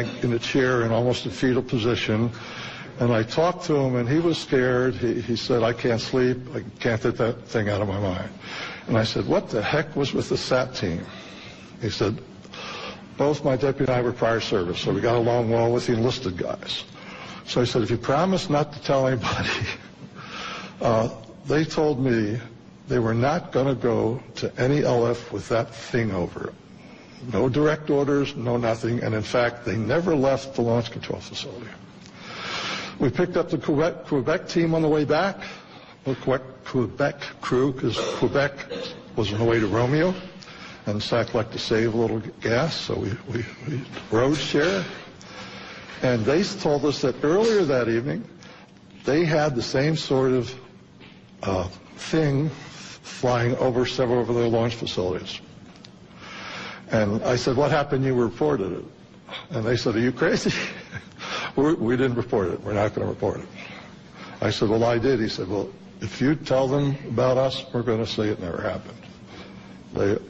in a chair in almost a fetal position. And I talked to him, and he was scared. He said, I can't sleep. I can't get that thing out of my mind. And I said, what the heck was with the SAT team? He said, both my deputy and I were prior service, so we got along well with the enlisted guys. So I said, if you promise not to tell anybody, they told me they were not going to go to any LF with that thing over it. No direct orders, no nothing, and in fact, they never left the launch control facility. We picked up the Quebec team on the way back, the Quebec crew, because Quebec was on the way to Romeo, and SAC liked to save a little gas, so we rode share. And they told us that earlier that evening, they had the same sort of thing flying over several of their launch facilities. And I said, what happened? You reported it. And they said, are you crazy? We didn't report it. We're not going to report it. I said, well, I did. He said, well, if you tell them about us, we're going to say it never happened.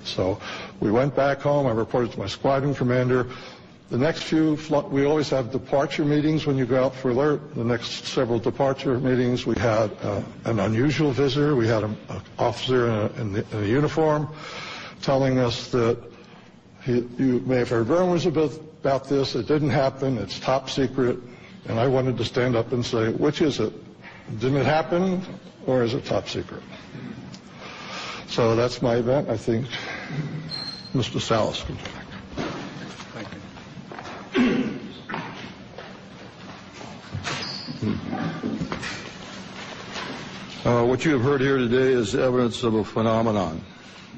So we went back home. I reported to my squadron commander. The next few, we always have departure meetings when you go out for alert. The next several departure meetings, we had an unusual visitor. We had an officer in a uniform telling us that you may have heard rumors about this. It didn't happen. It's top secret. And I wanted to stand up and say, which is it? Didn't it happen, or is it top secret? So that's my event. I think Mr. Salas can talk. Thank you. What you have heard here today is evidence of a phenomenon.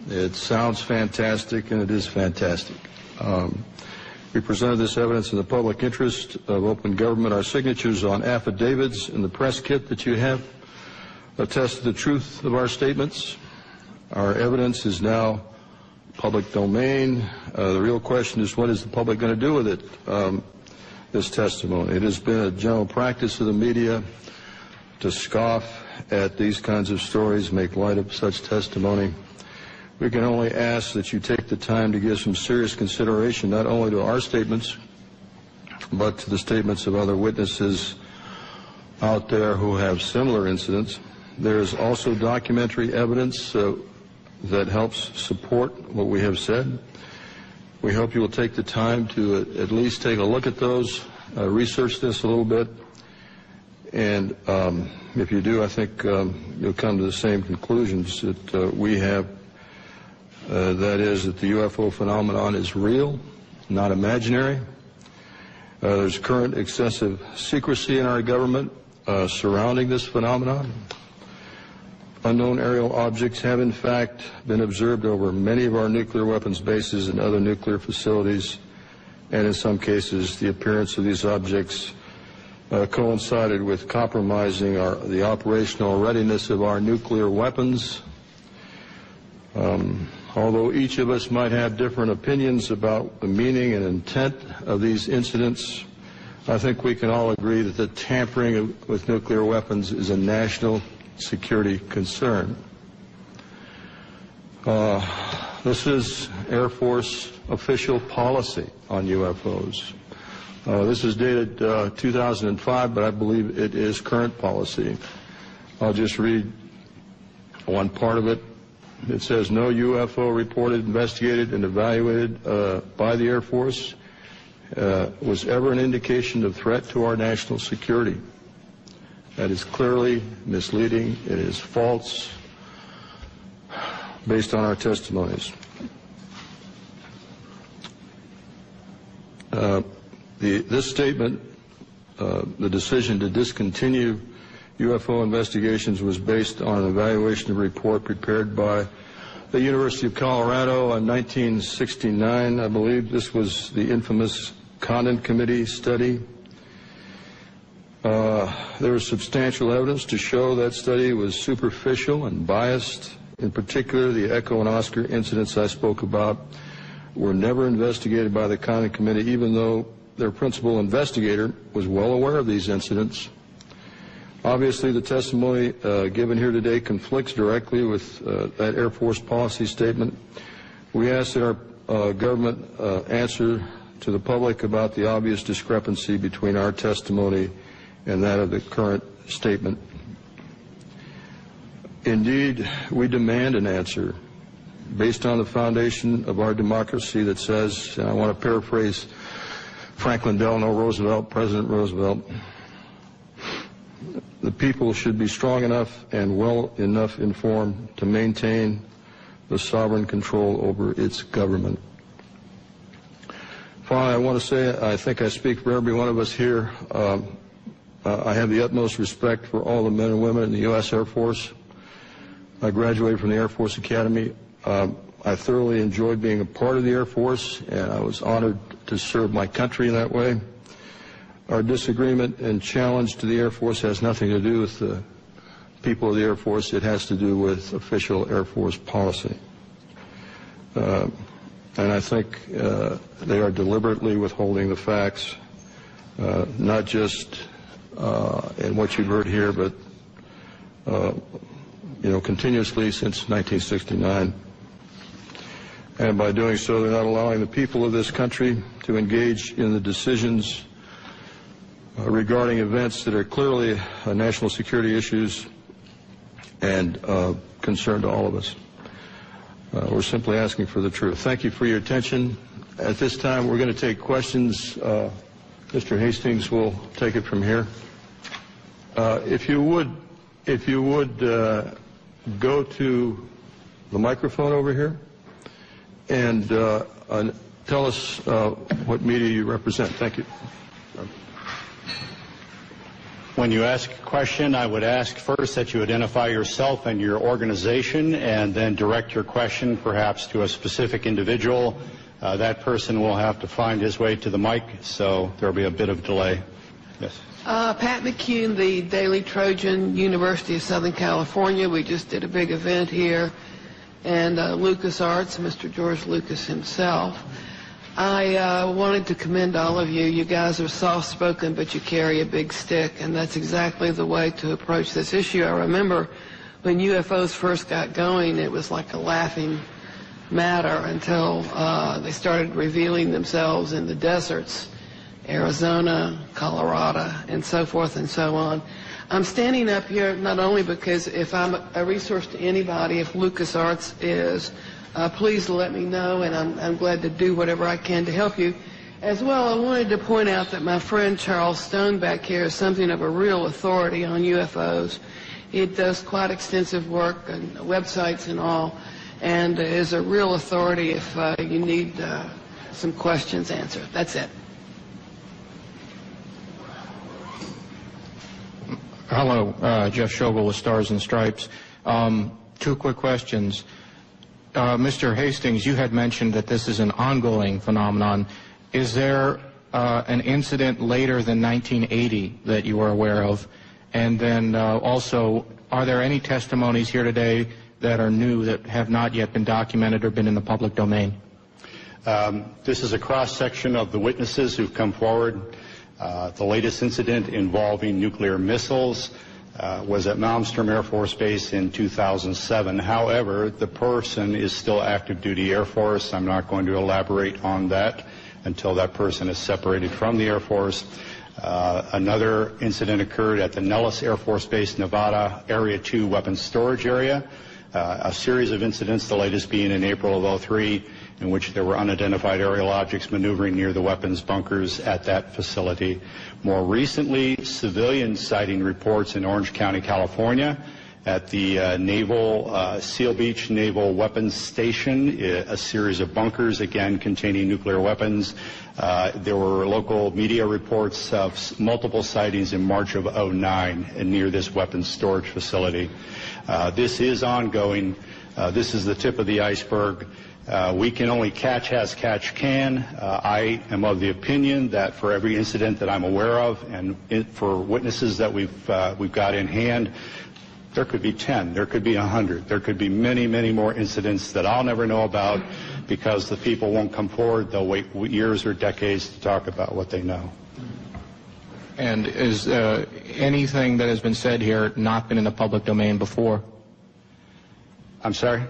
It sounds fantastic, and it is fantastic. We presented this evidence in the public interest of open government. Our signatures on affidavits in the press kit that you have attest to the truth of our statements. Our evidence is now public domain. The real question is, what is the public going to do with it, this testimony? It has been a general practice of the media to scoff at these kinds of stories, make light of such testimony. We can only ask that you take the time to give some serious consideration not only to our statements, but to the statements of other witnesses out there who have similar incidents. There is also documentary evidence that helps support what we have said. We hope you will take the time to at least take a look at those, research this a little bit, and if you do, I think you'll come to the same conclusions that we have. That is that the UFO phenomenon is real, not imaginary. There's current excessive secrecy in our government surrounding this phenomenon. Unknown aerial objects have in fact been observed over many of our nuclear weapons bases and other nuclear facilities, and in some cases the appearance of these objects coincided with compromising the operational readiness of our nuclear weapons. Although each of us might have different opinions about the meaning and intent of these incidents, I think we can all agree that the tampering with nuclear weapons is a national security concern. This is Air Force official policy on UFOs. This is dated 2005, but I believe it is current policy. I'll just read one part of it. It says, no UFO reported, investigated, and evaluated by the Air Force was ever an indication of threat to our national security. That is clearly misleading. It is false based on our testimonies. This statement, the decision to discontinue UFO investigations, was based on an evaluation report prepared by the University of Colorado in 1969. I believe this was the infamous Condon Committee study. There is substantial evidence to show that study was superficial and biased. In particular, the Echo and Oscar incidents I spoke about were never investigated by the Condon Committee, even though their principal investigator was well aware of these incidents. Obviously, the testimony given here today conflicts directly with that Air Force policy statement. We ask that our government answer to the public about the obvious discrepancy between our testimony and that of the current statement. Indeed, we demand an answer based on the foundation of our democracy that says, and I want to paraphrase Franklin Delano Roosevelt, President Roosevelt, the people should be strong enough and well enough informed to maintain the sovereign control over its government. Finally, I want to say, I think I speak for every one of us here, I have the utmost respect for all the men and women in the U.S. Air Force. I graduated from the Air Force Academy. I thoroughly enjoyed being a part of the Air Force, and I was honored to serve my country in that way. Our disagreement and challenge to the Air Force has nothing to do with the people of the Air Force. It has to do with official Air Force policy. And I think they are deliberately withholding the facts, not just in what you've heard here, but continuously since 1969. And by doing so, they're not allowing the people of this country to engage in the decisions regarding events that are clearly national security issues and concern to all of us. We're simply asking for the truth. Thank you for your attention. At this time, we're going to take questions. Mr. Hastings will take it from here. If you would go to the microphone over here and tell us what media you represent. Thank you. When you ask a question, I would ask first that you identify yourself and your organization, and then direct your question perhaps to a specific individual. That person will have to find his way to the mic, so there will be a bit of delay. Yes. Pat McCune, the Daily Trojan, University of Southern California. We just did a big event here, and LucasArts, Mr. George Lucas himself. I wanted to commend all of you. You guys are soft-spoken, but you carry a big stick, and that's exactly the way to approach this issue. I remember when UFOs first got going, it was like a laughing matter until they started revealing themselves in the deserts, Arizona, Colorado, and so forth and so on. I'm standing up here not only because if I'm a resource to anybody, if LucasArts is, please let me know, and I'm glad to do whatever I can to help you. As well, I wanted to point out that my friend Charles Stone back here is something of a real authority on UFOs. He does quite extensive work on websites and all, and is a real authority if you need some questions answered. That's it. Hello, Jeff Schogel with Stars and Stripes. Two quick questions. Mr. Hastings, you had mentioned that this is an ongoing phenomenon. Is there an incident later than 1980 that you are aware of? And then also, are there any testimonies here today that are new that have not yet been documented or been in the public domain? This is a cross-section of the witnesses who've come forward. The latest incident involving nuclear missiles was at Malmstrom Air Force Base in 2007. However, the person is still active duty Air Force. I'm not going to elaborate on that until that person is separated from the Air Force. Another incident occurred at the Nellis Air Force Base, Nevada, Area 2 weapons storage area. A series of incidents, the latest being in April of 2003, in which there were unidentified aerial objects maneuvering near the weapons bunkers at that facility. More recently, civilian sighting reports in Orange County, California, at the Seal Beach Naval Weapons Station, a series of bunkers, again, containing nuclear weapons. There were local media reports of multiple sightings in March of 2009 near this weapons storage facility. This is ongoing. This is the tip of the iceberg. We can only catch as catch can. I am of the opinion that for every incident that I'm aware of, and for witnesses that we've got in hand, there could be 10, there could be 100, there could be many, many more incidents that I'll never know about because the people won't come forward. They'll wait years or decades to talk about what they know. And is anything that has been said here not been in the public domain before? I'm sorry?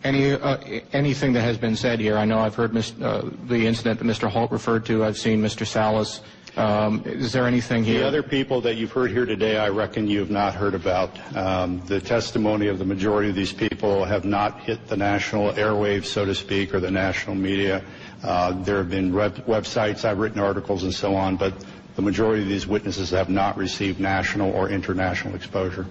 anything that has been said here? I know I've heard the incident that Mr. Holt referred to. I've seen Mr. Salas. Is there anything here? The other people that you've heard here today, I reckon you have not heard about. The testimony of the majority of these people have not hit the national airwaves, so to speak, or the national media. There have been websites, I've written articles and so on, but the majority of these witnesses have not received national or international exposure.